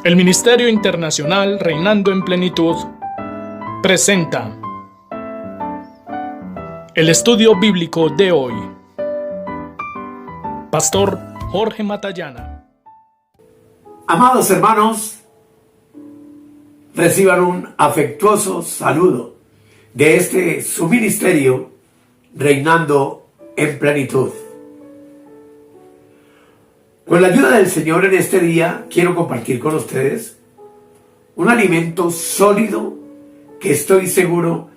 El Ministerio Internacional Reinando en Plenitud presenta el estudio bíblico de hoy. Pastor Jorge Matallana. Amados hermanos, reciban un afectuoso saludo de su ministerio Reinando en Plenitud. Con la ayuda del Señor en este día quiero compartir con ustedes un alimento sólido que estoy seguro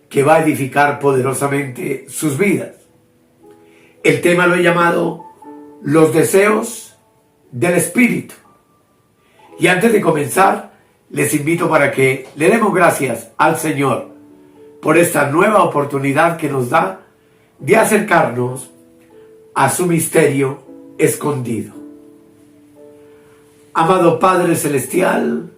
que va a edificar poderosamente sus vidas. El tema lo he llamado los deseos del Espíritu. Y antes de comenzar, les invito para que le demos gracias al Señor por esta nueva oportunidad que nos da de acercarnos a su misterio escondido. Amado Padre Celestial,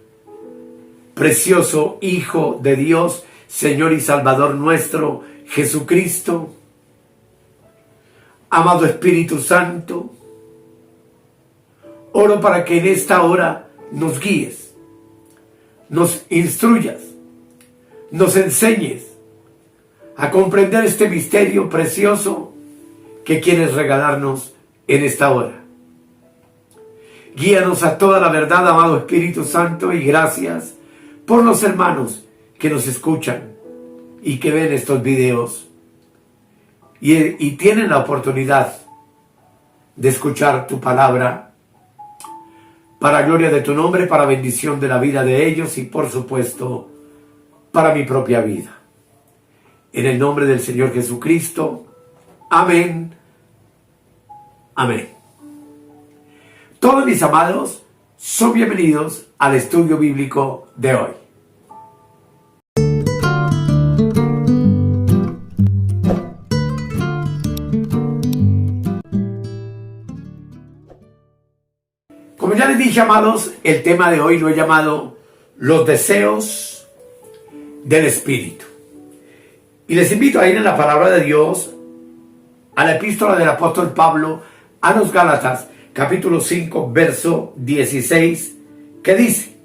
precioso Hijo de Dios, Señor y Salvador nuestro, Jesucristo, amado Espíritu Santo, oro para que en esta hora nos guíes, nos instruyas, nos enseñes a comprender este misterio precioso que quieres regalarnos en esta hora. Guíanos a toda la verdad, amado Espíritu Santo, y gracias por los hermanos que nos escuchan y que ven estos videos y tienen la oportunidad de escuchar tu palabra para gloria de tu nombre, para bendición de la vida de ellos y por supuesto para mi propia vida. En el nombre del Señor Jesucristo. Amén. Amén. Todos mis amados son bienvenidos al estudio bíblico de hoy. Como ya les dije, amados, el tema de hoy lo he llamado los deseos del Espíritu. Y les invito a ir en la palabra de Dios a la epístola del apóstol Pablo a los Gálatas, capítulo 5, verso 16, que dice: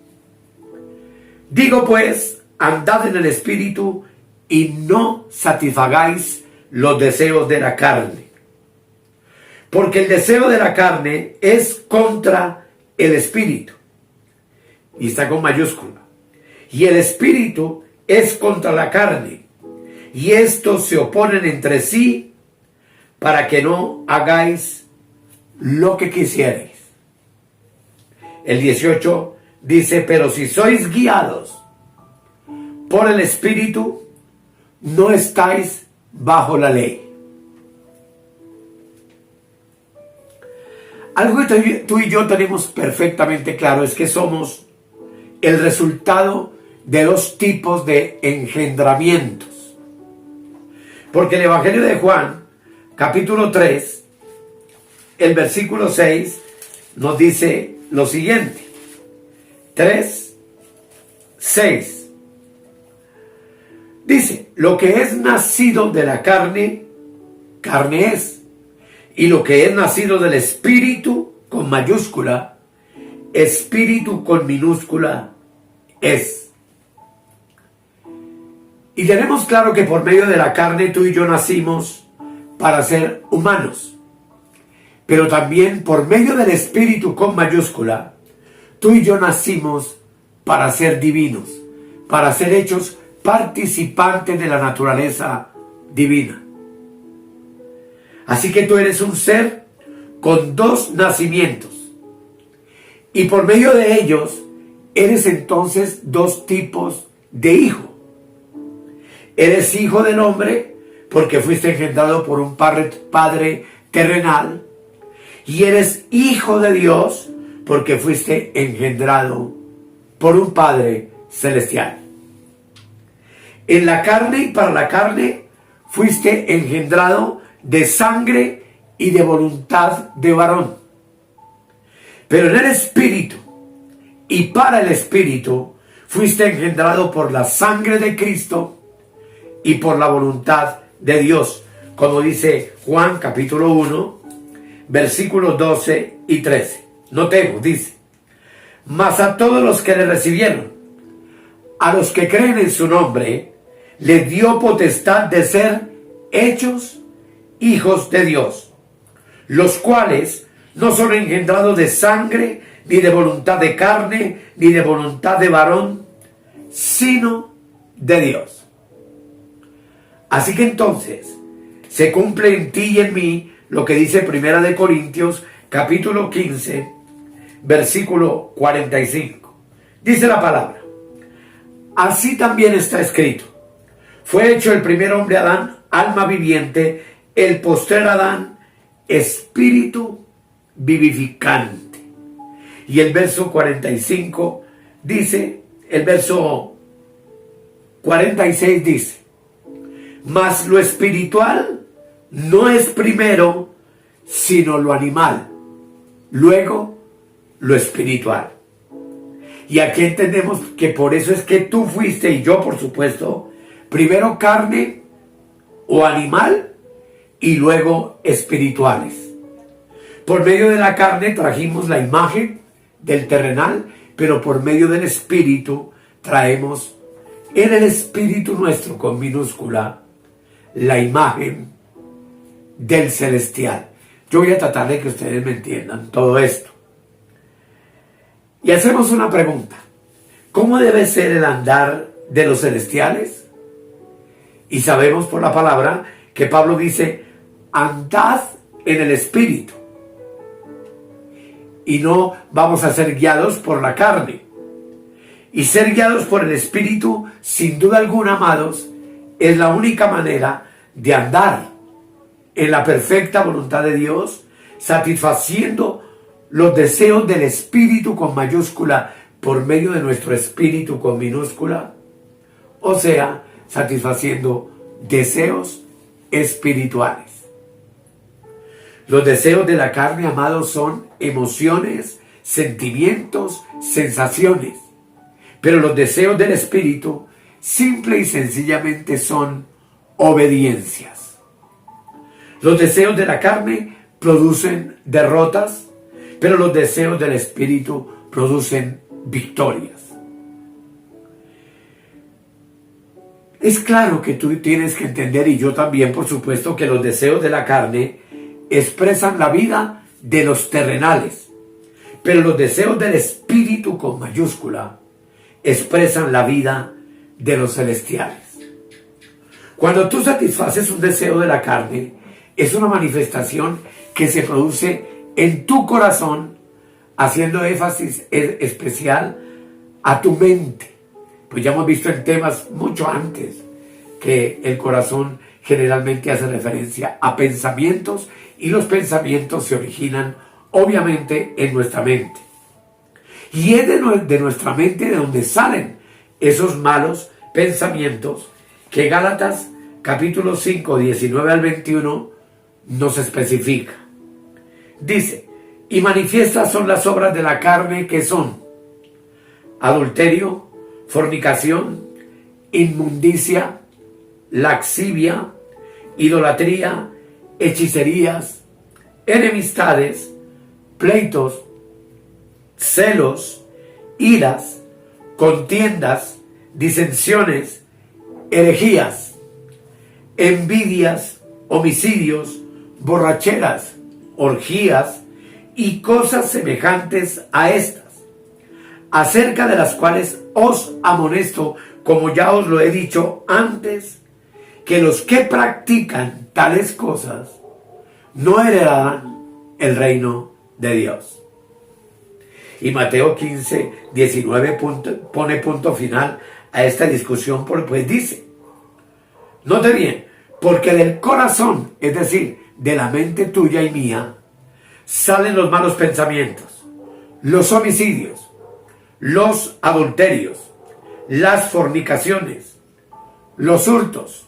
digo pues, andad en el Espíritu y no satisfagáis los deseos de la carne. Porque el deseo de la carne es contra el Espíritu. Y está con mayúscula. Y el Espíritu es contra la carne. Y estos se oponen entre sí para que no hagáis lo que quisierais. El 18 dice: pero si sois guiados por el Espíritu, no estáis bajo la ley. Algo que tú y yo tenemos perfectamente claro es que somos el resultado de dos tipos de engendramientos. Porque el Evangelio de Juan, capítulo 3, el versículo 6 nos dice lo siguiente. 3, 6. Dice: lo que es nacido de la carne, carne es. Y lo que es nacido del Espíritu, con mayúscula, Espíritu con minúscula, es. Y tenemos claro que por medio de la carne tú y yo nacimos para ser humanos. Pero también por medio del Espíritu con mayúscula, tú y yo nacimos para ser divinos, para ser hechos participantes de la naturaleza divina. Así que tú eres un ser con dos nacimientos. Y por medio de ellos, eres entonces dos tipos de hijo. Eres hijo del hombre porque fuiste engendrado por un padre terrenal. Y eres hijo de Dios porque fuiste engendrado por un Padre celestial. En la carne y para la carne fuiste engendrado de sangre y de voluntad de varón. Pero en el Espíritu y para el Espíritu fuiste engendrado por la sangre de Cristo y por la voluntad de Dios. Como dice Juan capítulo 1, versículos 12 y 13. Notemos, dice: Mas a todos los que le recibieron, a los que creen en su nombre, les dio potestad de ser hechos hijos de Dios, los cuales no son engendrados de sangre, ni de voluntad de carne, ni de voluntad de varón, sino de Dios. Así que entonces se cumple en ti y en mí lo que dice Primera de Corintios, capítulo 15, versículo 45. Dice la palabra: así también está escrito: fue hecho el primer hombre Adán, alma viviente; el postrer Adán, espíritu vivificante. Y el verso 45 dice, el verso 46 dice: mas lo espiritual no es primero, sino lo animal, luego lo espiritual. Y aquí entendemos que por eso es que tú fuiste, y yo por supuesto, primero carne o animal y luego espirituales. Por medio de la carne trajimos la imagen del terrenal, pero por medio del espíritu traemos en el espíritu nuestro, con minúscula, la imagen del celestial. Yo voy a tratar de que ustedes me entiendan todo esto. Y hacemos una pregunta: ¿cómo debe ser el andar de los celestiales? Y sabemos por la palabra que Pablo dice: andad en el espíritu. Y no vamos a ser guiados por la carne. Y ser guiados por el espíritu, sin duda alguna, amados, es la única manera de andar en la perfecta voluntad de Dios, satisfaciendo los deseos del espíritu con mayúscula por medio de nuestro espíritu con minúscula, o sea, satisfaciendo deseos espirituales. Los deseos de la carne, amados, son emociones, sentimientos, sensaciones. Pero los deseos del espíritu, simple y sencillamente, son obediencias. Los deseos de la carne producen derrotas, pero los deseos del espíritu producen victorias. Es claro que tú tienes que entender, y yo también, por supuesto, que los deseos de la carne expresan la vida de los terrenales, pero los deseos del espíritu con mayúscula expresan la vida de los celestiales. Cuando tú satisfaces un deseo de la carne, es una manifestación que se produce en tu corazón, haciendo énfasis especial a tu mente. Pues ya hemos visto en temas mucho antes que el corazón generalmente hace referencia a pensamientos, y los pensamientos se originan obviamente en nuestra mente. Y es de nuestra mente de donde salen esos malos pensamientos que Gálatas capítulo 5, 19 al 21 nos especifica. Dice: y manifiestas son las obras de la carne, que son adulterio, fornicación, inmundicia, laxivia, idolatría, hechicerías, enemistades, pleitos, celos, iras, contiendas, disensiones, herejías, envidias, homicidios, borracheras, orgías y cosas semejantes a estas, acerca de las cuales os amonesto, como ya os lo he dicho antes, que los que practican tales cosas no heredarán el reino de Dios. Y Mateo 15, 19 pone punto final a esta discusión, pues dice, note bien, porque del corazón, es decir, de la mente tuya y mía, salen los malos pensamientos, los homicidios, los adulterios, las fornicaciones, los hurtos,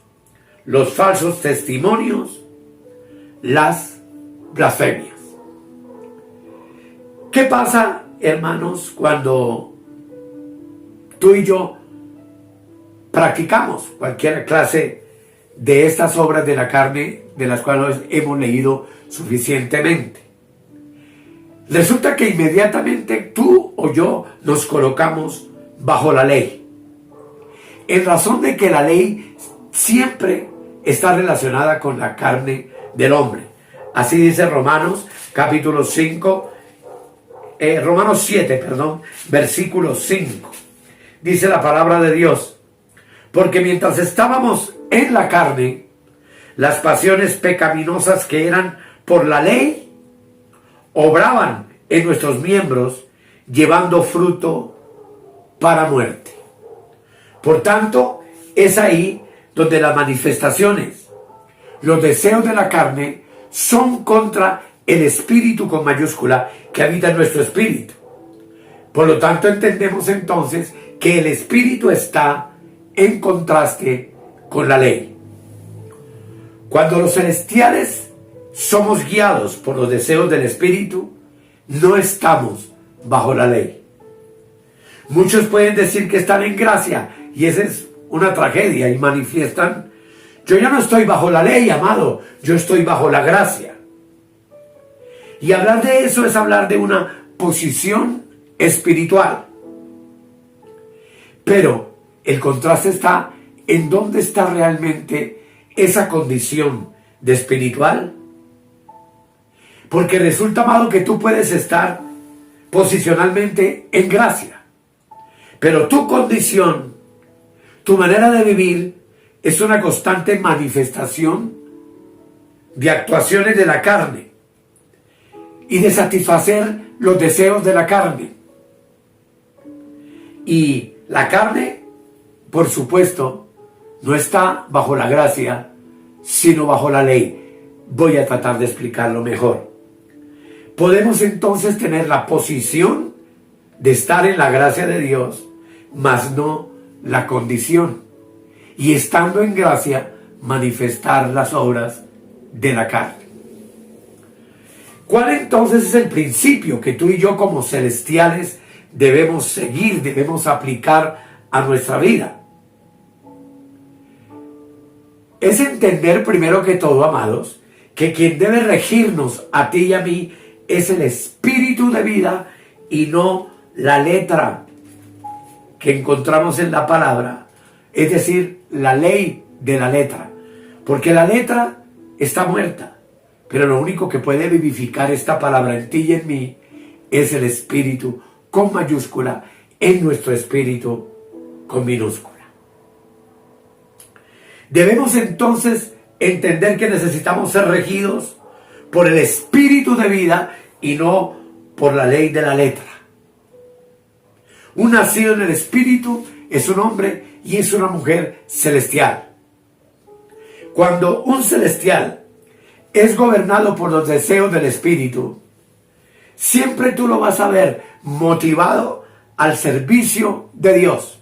los falsos testimonios, las blasfemias. ¿Qué pasa, hermanos, cuando tú y yo practicamos cualquier clase de estas obras de la carne de las cuales hemos leído suficientemente? Resulta que inmediatamente tú o yo nos colocamos bajo la ley, en razón de que la ley siempre está relacionada con la carne del hombre. Así dice Romanos capítulo 5, Romanos 7, versículo 5. Dice la palabra de Dios: porque mientras estábamos en la carne, las pasiones pecaminosas que eran por la ley obraban en nuestros miembros, llevando fruto para muerte. Por tanto, es ahí donde las manifestaciones, los deseos de la carne, son contra el espíritu con mayúscula que habita en nuestro espíritu. Por lo tanto, entendemos entonces que el espíritu está en contraste con la ley. Cuando los celestiales somos guiados por los deseos del espíritu, no estamos bajo la ley. Muchos pueden decir que están en gracia, y esa es una tragedia, y manifiestan: yo ya no estoy bajo la ley, amado, yo estoy bajo la gracia. Y hablar de eso es hablar de una posición espiritual. Pero el contraste está en dónde está realmente esa condición de espiritual. Porque resulta, amado, que tú puedes estar posicionalmente en gracia, pero tu condición, tu manera de vivir, es una constante manifestación de actuaciones de la carne y de satisfacer los deseos de la carne. Y la carne, por supuesto, no está bajo la gracia, sino bajo la ley. Voy a tratar de explicarlo mejor. Podemos entonces tener la posición de estar en la gracia de Dios, mas no la condición. Y estando en gracia, manifestar las obras de la carne. ¿Cuál entonces es el principio que tú y yo como celestiales debemos seguir, debemos aplicar a nuestra vida? Es entender primero que todo, amados, que quien debe regirnos a ti y a mí es el espíritu de vida y no la letra que encontramos en la palabra, es decir, la ley de la letra, porque la letra está muerta, pero lo único que puede vivificar esta palabra en ti y en mí es el espíritu con mayúscula en nuestro espíritu con minúscula. Debemos entonces entender que necesitamos ser regidos por el espíritu de vida y no por la ley de la letra. Un nacido en el espíritu es un hombre y es una mujer celestial. Cuando un celestial es gobernado por los deseos del espíritu, siempre tú lo vas a ver motivado al servicio de Dios.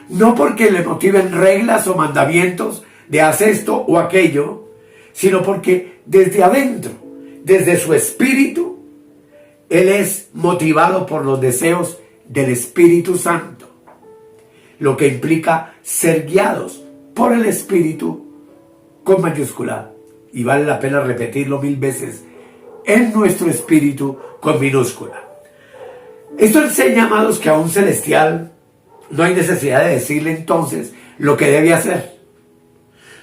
No porque le motiven reglas o mandamientos de haz esto o aquello, sino porque desde adentro, desde su espíritu, él es motivado por los deseos del Espíritu Santo, lo que implica ser guiados por el Espíritu con mayúscula, y vale la pena repetirlo 1000 veces, en nuestro espíritu con minúscula. Esto enseña, amados, que a un celestial no hay necesidad de decirle entonces lo que debe hacer.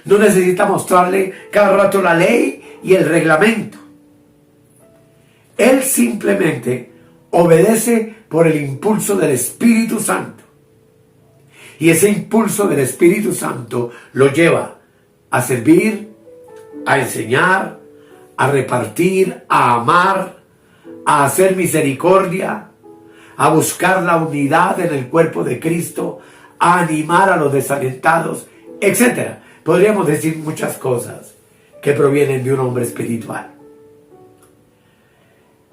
No necesita mostrarle cada rato la ley y el reglamento. Él simplemente obedece por el impulso del Espíritu Santo. Y ese impulso del Espíritu Santo lo lleva a servir, a enseñar, a repartir, a amar, a hacer misericordia, a buscar la unidad en el cuerpo de Cristo, a animar a los desalentados, etc. Podríamos decir muchas cosas que provienen de un hombre espiritual.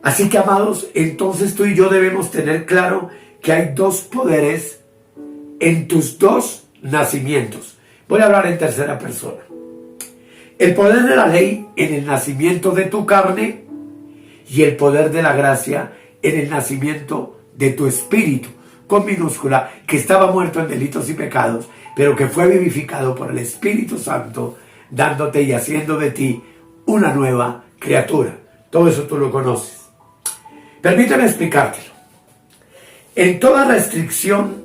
Así que, amados, entonces tú y yo debemos tener claro que hay dos poderes en tus dos nacimientos. Voy a hablar en tercera persona. El poder de la ley en el nacimiento de tu carne y el poder de la gracia en el nacimiento de tu espíritu, con minúscula, que estaba muerto en delitos y pecados, pero que fue vivificado por el Espíritu Santo, dándote y haciendo de ti una nueva criatura. Todo eso tú lo conoces. Permíteme explicártelo. En toda restricción,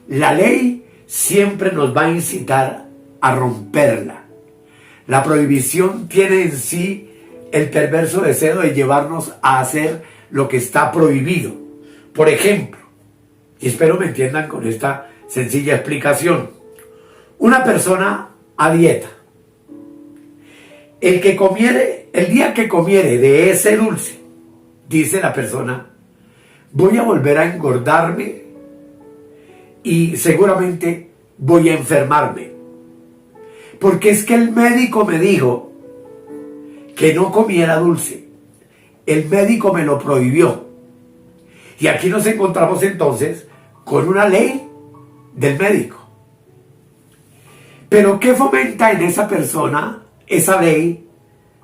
la ley siempre nos va a incitar a romperla. La prohibición tiene en sí el perverso deseo de llevarnos a hacer lo que está prohibido. Por ejemplo, y espero me entiendan con esta sencilla explicación, una persona a dieta. El día que comiere de ese dulce, dice la persona, voy a volver a engordarme y seguramente voy a enfermarme. Porque es que el médico me dijo que no comiera dulce. El médico me lo prohibió. Y aquí nos encontramos entonces con una ley del médico. Pero ¿qué fomenta en esa persona esa ley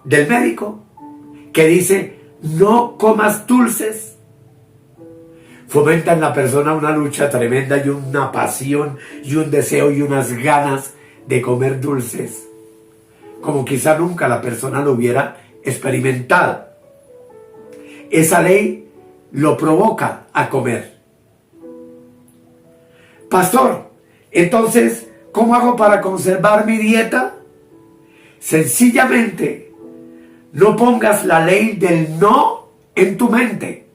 del médico? Que dice, no comas dulces. Fomenta en la persona una lucha tremenda y una pasión y un deseo y unas ganas de comer dulces, como quizá nunca la persona lo hubiera experimentado. Esa ley lo provoca a comer. Pastor, entonces, ¿cómo hago para conservar mi dieta? Sencillamente, no pongas la ley del no en tu mente,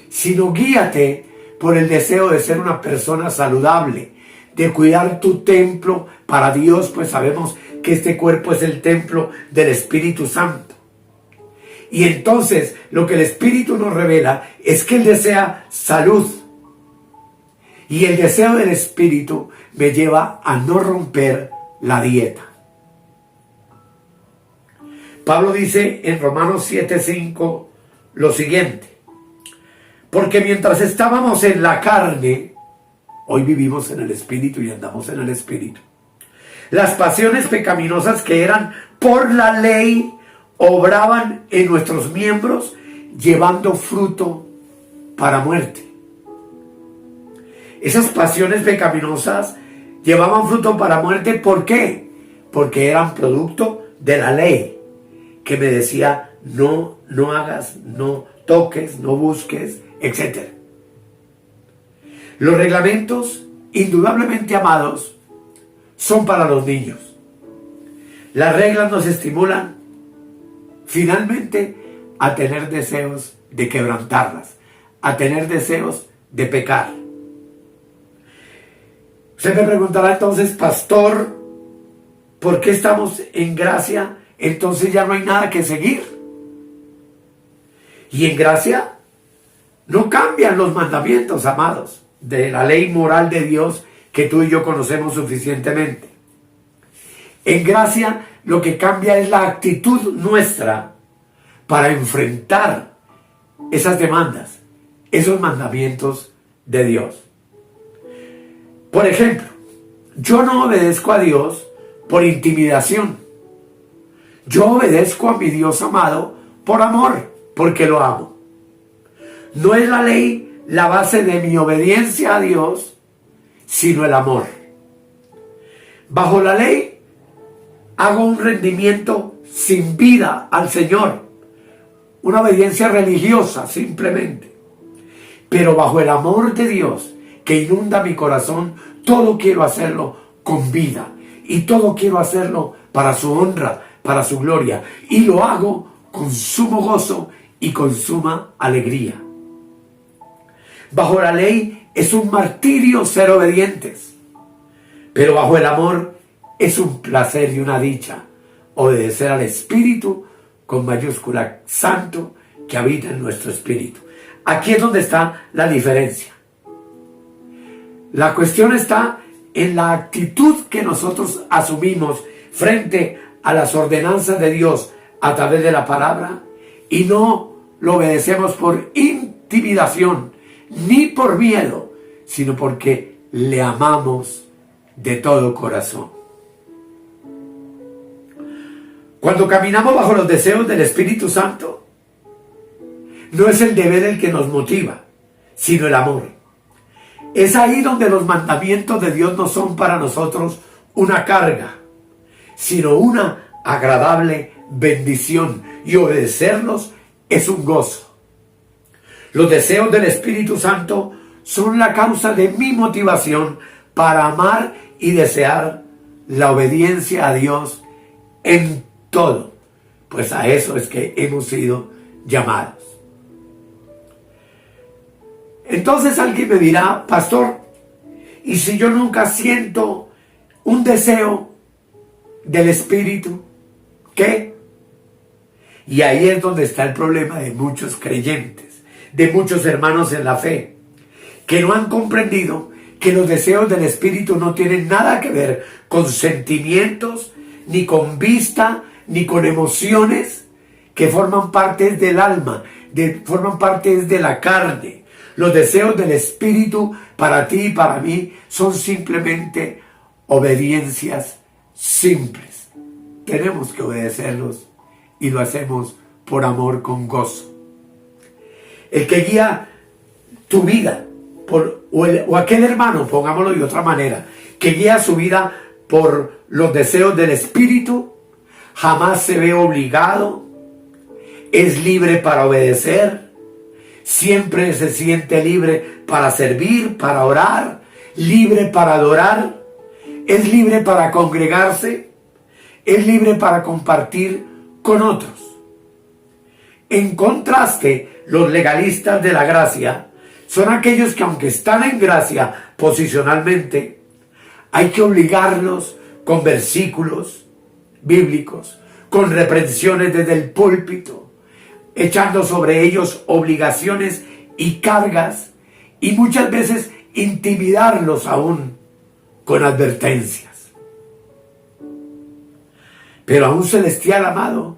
sino guíate por el deseo de ser una persona saludable, de cuidar tu templo para Dios, pues sabemos que este cuerpo es el templo del Espíritu Santo. Y entonces lo que el Espíritu nos revela es que Él desea salud. Y el deseo del Espíritu me lleva a no romper la dieta. Pablo dice en Romanos 7:5 lo siguiente: porque mientras estábamos en la carne, hoy vivimos en el Espíritu y andamos en el Espíritu. Las pasiones pecaminosas que eran por la ley obraban en nuestros miembros, llevando fruto para muerte. Esas pasiones pecaminosas llevaban fruto para muerte. ¿Por qué? Porque eran producto de la ley, que me decía, no hagas, no toques, no busques, etc. Los reglamentos, indudablemente amados, son para los niños. Las reglas nos estimulan finalmente a tener deseos de quebrantarlas, a tener deseos de pecar. Usted me preguntará entonces, pastor, ¿por qué estamos en gracia? Entonces ya no hay nada que seguir. Y en gracia no cambian los mandamientos, amados, de la ley moral de Dios que tú y yo conocemos suficientemente. En gracia lo que cambia es la actitud nuestra para enfrentar esas demandas, esos mandamientos de Dios. Por ejemplo, yo no obedezco a Dios por intimidación. Yo obedezco a mi Dios amado por amor, porque lo amo. No es la ley la base de mi obediencia a Dios, sino el amor. Bajo la ley hago un rendimiento sin vida al Señor, una obediencia religiosa simplemente. Pero bajo el amor de Dios que inunda mi corazón, todo quiero hacerlo con vida y todo quiero hacerlo para su honra, para su gloria, y lo hago con sumo gozo y con suma alegría. Bajo la ley es un martirio ser obedientes, pero bajo el amor es un placer y una dicha obedecer al Espíritu con mayúscula santo que habita en nuestro espíritu. Aquí es donde está la diferencia. La cuestión está en la actitud que nosotros asumimos frente a las ordenanzas de Dios a través de la palabra, y no lo obedecemos por intimidación ni por miedo, sino porque le amamos de todo corazón. Cuando caminamos bajo los deseos del Espíritu Santo, no es el deber el que nos motiva, sino el amor. Es ahí donde los mandamientos de Dios no son para nosotros una carga, sino una agradable bendición, y obedecerlos es un gozo. Los deseos del Espíritu Santo son la causa de mi motivación para amar y desear la obediencia a Dios en todo, pues a eso es que hemos sido llamados. Entonces alguien me dirá, pastor, ¿y si yo nunca siento un deseo del Espíritu? ¿Qué? Y ahí es donde está el problema de muchos creyentes, de muchos hermanos en la fe, que no han comprendido que los deseos del Espíritu no tienen nada que ver con sentimientos, ni con vista, ni con emociones que forman parte del alma, forman parte de la carne. Los deseos del Espíritu para ti y para mí son simplemente obediencias simples. Tenemos que obedecerlos y lo hacemos por amor, con gozo. El que guía tu vida, o aquel hermano, pongámoslo de otra manera, que guía su vida por los deseos del Espíritu, jamás se ve obligado, es libre para obedecer, siempre se siente libre para servir, para orar, libre para adorar, es libre para congregarse, es libre para compartir con otros. En contraste, los legalistas de la gracia son aquellos que, aunque están en gracia posicionalmente, hay que obligarlos con versículos bíblicos, con reprensiones desde el púlpito, echando sobre ellos obligaciones y cargas, y muchas veces intimidarlos aún con advertencias. Pero a un celestial amado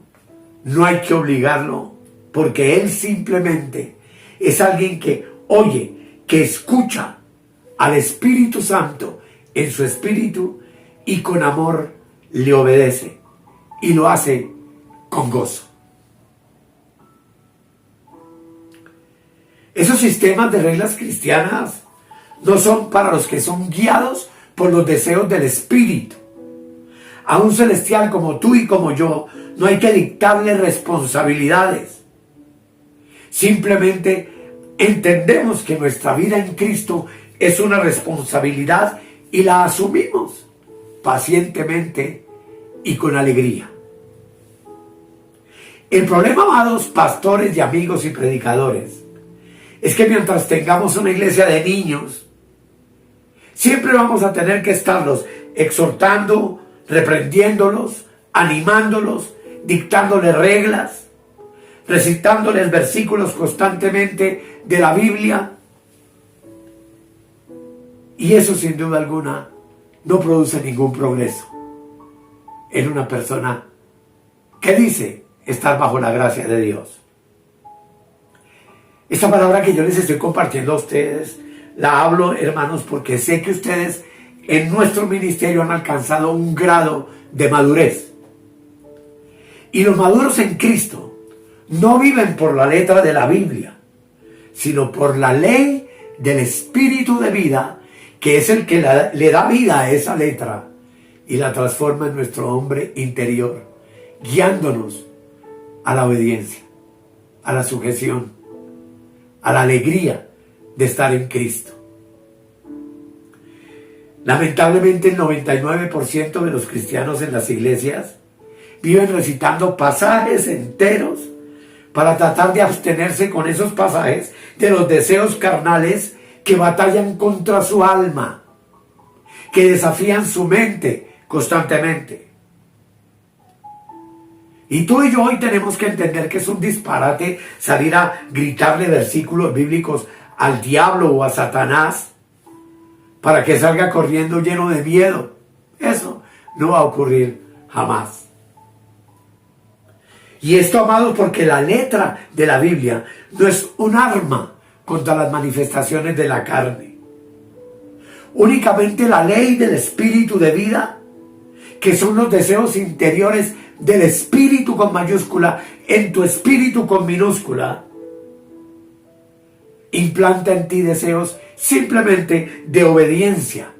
no hay que obligarlo, porque él simplemente es alguien que oye, que escucha al Espíritu Santo en su espíritu y con amor le obedece y lo hace con gozo. Esos sistemas de reglas cristianas no son para los que son guiados por los deseos del Espíritu. A un celestial como tú y como yo no hay que dictarle responsabilidades. Simplemente entendemos que nuestra vida en Cristo es una responsabilidad y la asumimos pacientemente y con alegría. El problema, amados pastores y amigos y predicadores, es que mientras tengamos una iglesia de niños, siempre vamos a tener que estarlos exhortando, reprendiéndolos, animándolos, dictándoles reglas, recitándoles versículos constantemente de la Biblia. Y eso, sin duda alguna, no produce ningún progreso en una persona que dice estar bajo la gracia de Dios. Esta palabra que yo les estoy compartiendo a ustedes, la hablo, hermanos, porque sé que ustedes en nuestro ministerio han alcanzado un grado de madurez. Y los maduros en Cristo no viven por la letra de la Biblia, sino por la ley del Espíritu de vida, que es el que le da vida a esa letra y la transforma en nuestro hombre interior, guiándonos a la obediencia, a la sujeción, a la alegría de estar en Cristo. Lamentablemente el 99% de los cristianos en las iglesias viven recitando pasajes enteros para tratar de abstenerse con esos pasajes de los deseos carnales que batallan contra su alma, que desafían su mente constantemente. Y tú y yo hoy tenemos que entender que es un disparate salir a gritarle versículos bíblicos al diablo o a Satanás para que salga corriendo lleno de miedo. Eso no va a ocurrir jamás. Y esto, amados, porque la letra de la Biblia no es un arma contra las manifestaciones de la carne. Únicamente la ley del Espíritu de vida, que son los deseos interiores del Espíritu con mayúscula, en tu espíritu con minúscula, implanta en ti deseos simplemente de obediencia.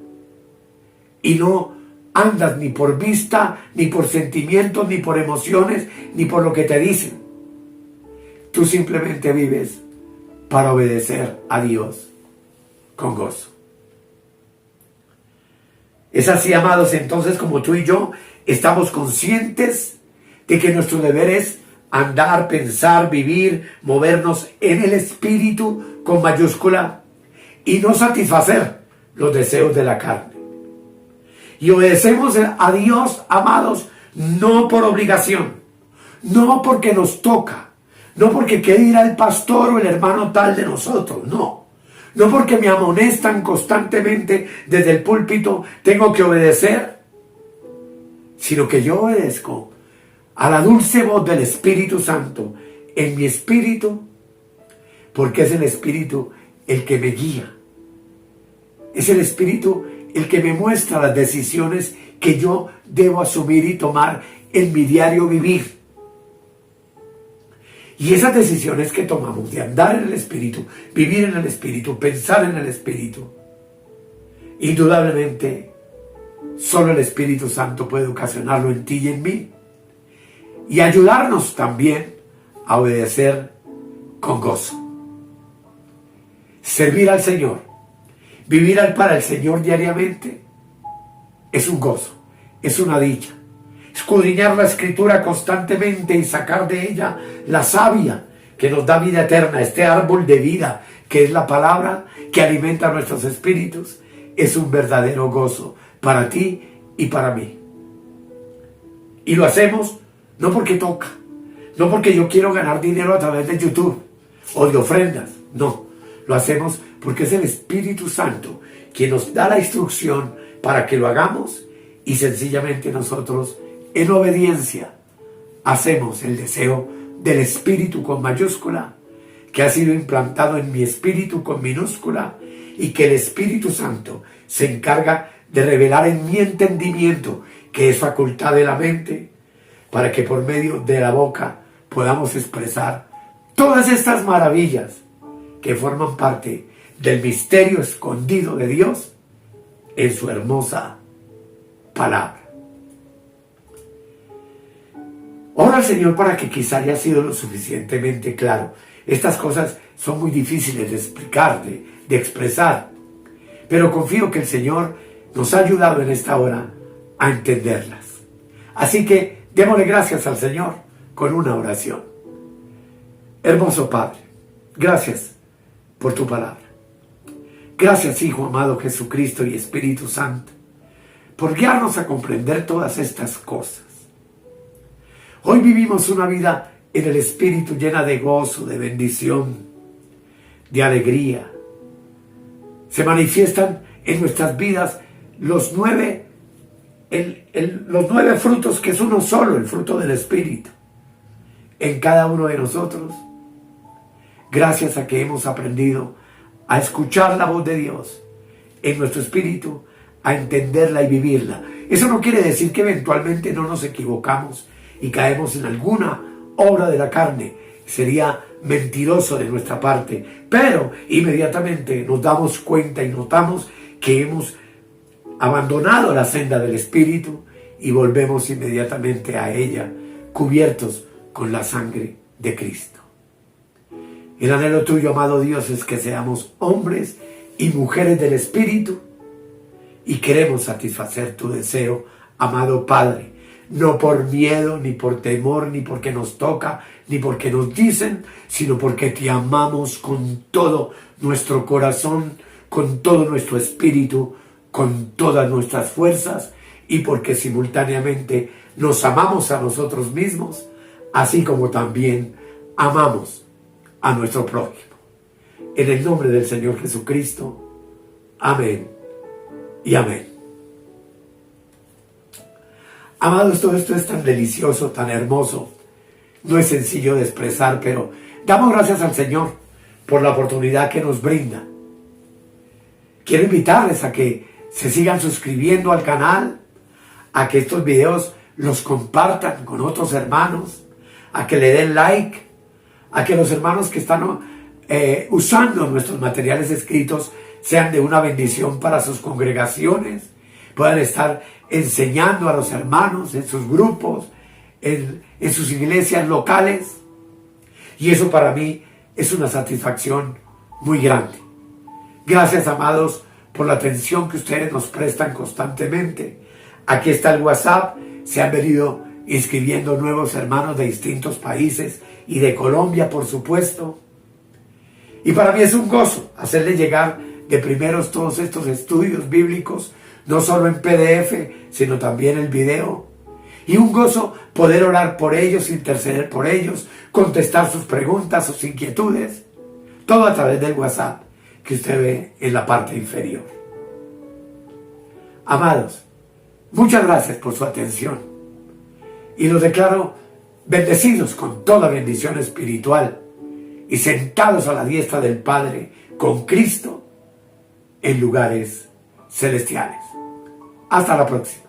Y no andas ni por vista, ni por sentimientos, ni por emociones, ni por lo que te dicen. Tú simplemente vives para obedecer a Dios con gozo. Es así, amados, entonces, como tú y yo estamos conscientes de que nuestro deber es andar, pensar, vivir, movernos en el Espíritu con mayúscula y no satisfacer los deseos de la carne. Y obedecemos a Dios, amados, no por obligación, no porque nos toca, no porque quiere ir al pastor o el hermano tal de nosotros, no. No porque me amonestan constantemente desde el púlpito, tengo que obedecer, sino que yo obedezco a la dulce voz del Espíritu Santo en mi espíritu, porque es el Espíritu el que me guía. Es el Espíritu el que me muestra las decisiones que yo debo asumir y tomar en mi diario vivir. Y esas decisiones que tomamos de andar en el Espíritu, vivir en el Espíritu, pensar en el Espíritu, indudablemente solo el Espíritu Santo puede ocasionarlo en ti y en mí. Y ayudarnos también a obedecer con gozo. Servir al Señor, vivir para el Señor diariamente, es un gozo, es una dicha. Escudriñar la Escritura constantemente y sacar de ella la savia que nos da vida eterna, este árbol de vida que es la palabra que alimenta nuestros espíritus, es un verdadero gozo para ti y para mí. Y lo hacemos no porque toca, no porque yo quiero ganar dinero a través de YouTube o de ofrendas, no. Lo hacemos porque es el Espíritu Santo quien nos da la instrucción para que lo hagamos y sencillamente nosotros, en obediencia, hacemos el deseo del Espíritu con mayúscula, que ha sido implantado en mi espíritu con minúscula, y que el Espíritu Santo se encarga de revelar en mi entendimiento, que es facultad de la mente, para que por medio de la boca podamos expresar todas estas maravillas que forman parte del misterio escondido de Dios en su hermosa palabra. Ora al Señor para que quizá haya sido lo suficientemente claro. Estas cosas son muy difíciles de explicar, de expresar, pero confío que el Señor nos ha ayudado en esta hora a entenderlas. Así que démosle gracias al Señor con una oración. Hermoso Padre, gracias por tu palabra. Gracias, Hijo amado Jesucristo y Espíritu Santo, por guiarnos a comprender todas estas cosas. Hoy vivimos una vida en el Espíritu llena de gozo, de bendición, de alegría. Se manifiestan en nuestras vidas los nueve frutos, que es uno solo, el fruto del Espíritu, en cada uno de nosotros, gracias a que hemos aprendido a escuchar la voz de Dios en nuestro espíritu, a entenderla y vivirla. Eso no quiere decir que eventualmente no nos equivocamos y caemos en alguna obra de la carne. Sería mentiroso de nuestra parte, pero inmediatamente nos damos cuenta y notamos que hemos abandonado la senda del Espíritu y volvemos inmediatamente a ella, cubiertos con la sangre de Cristo. El anhelo tuyo, amado Dios, es que seamos hombres y mujeres del Espíritu, y queremos satisfacer tu deseo, amado Padre, no por miedo, ni por temor, ni porque nos toca, ni porque nos dicen, sino porque te amamos con todo nuestro corazón, con todo nuestro espíritu, con todas nuestras fuerzas, y porque simultáneamente nos amamos a nosotros mismos, así como también amamos a nuestro prójimo. En el nombre del Señor Jesucristo. Amén y amén. Amados, todo esto es tan delicioso, tan hermoso. No es sencillo de expresar, pero damos gracias al Señor por la oportunidad que nos brinda. Quiero invitarles a que se sigan suscribiendo al canal, a que estos videos los compartan con otros hermanos, a que le den like, a que los hermanos que están usando nuestros materiales escritos sean de una bendición para sus congregaciones, puedan estar enseñando a los hermanos en sus grupos, en sus iglesias locales. Y eso para mí es una satisfacción muy grande. Gracias, amados, por la atención que ustedes nos prestan constantemente. Aquí está el WhatsApp. Se han venido inscribiendo nuevos hermanos de distintos países y de Colombia, por supuesto. Y para mí es un gozo hacerles llegar de primeros todos estos estudios bíblicos, no solo en PDF, sino también el video. Y un gozo poder orar por ellos, interceder por ellos, contestar sus preguntas, sus inquietudes. Todo a través del WhatsApp que usted ve en la parte inferior. Amados, muchas gracias por su atención. Y los declaro bendecidos con toda bendición espiritual y sentados a la diestra del Padre con Cristo en lugares celestiales. Hasta la próxima.